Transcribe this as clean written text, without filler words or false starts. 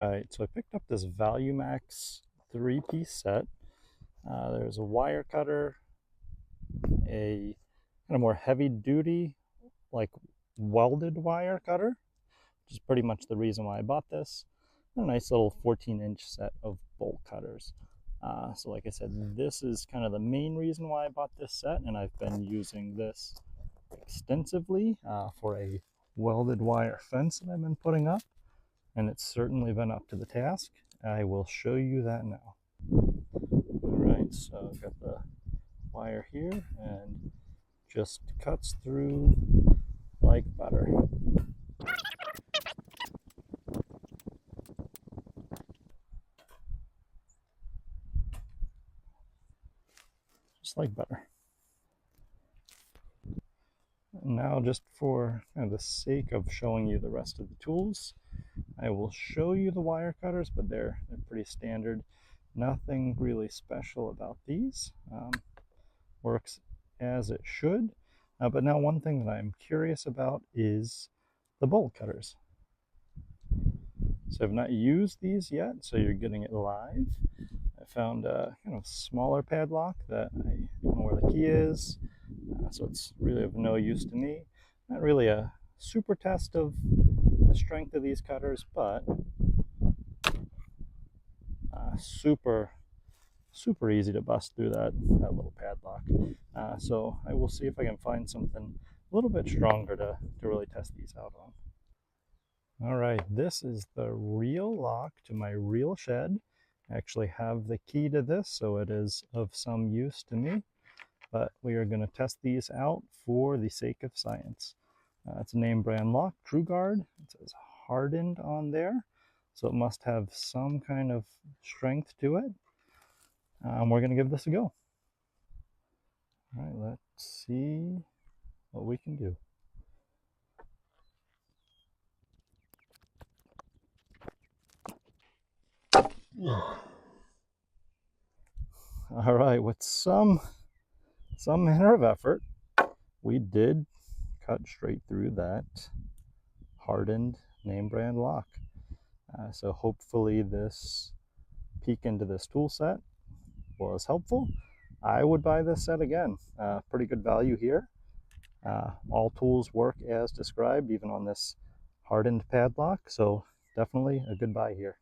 Alright, so I picked up this ValueMax 3-piece set. There's a wire cutter, a kind of more heavy duty, like welded wire cutter, which is pretty much the reason why I bought this. And a nice little 14-inch set of bolt cutters. So like I said, this is kind of the main reason why I bought this set, and I've been using this extensively for a welded wire fence that I've been putting up, and it's certainly been up to the task. I will show you that now. Alright, so I've got the wire here and just cuts through like butter. Just like butter. And now, just for the sake of showing you the rest of the tools, I will show you the wire cutters, but they're pretty standard. Nothing really special about these. Works as it should. But now one thing that I'm curious about is the bolt cutters. So I've not used these yet, so you're getting it live. I found a kind of smaller padlock that I don't know where the key is, so it's really of no use to me. Not really a super test of the strength of these cutters, but super easy to bust through that little padlock. So I will see if I can find something a little bit stronger to really test these out on. All right, this is the real lock to my real shed. I actually have the key to this, so it is of some use to me. But we are going to test these out for the sake of science. It's a name brand lock, TrueGuard. It says hardened on there, so it must have some kind of strength to it. We're going to give this a go. All right, let's see what we can do. All right, with some manner of effort, we did cut straight through that hardened name brand lock. So hopefully this peek into this tool set was helpful. I would buy this set again. Pretty good value here. All tools work as described, even on this hardened padlock, so definitely a good buy here.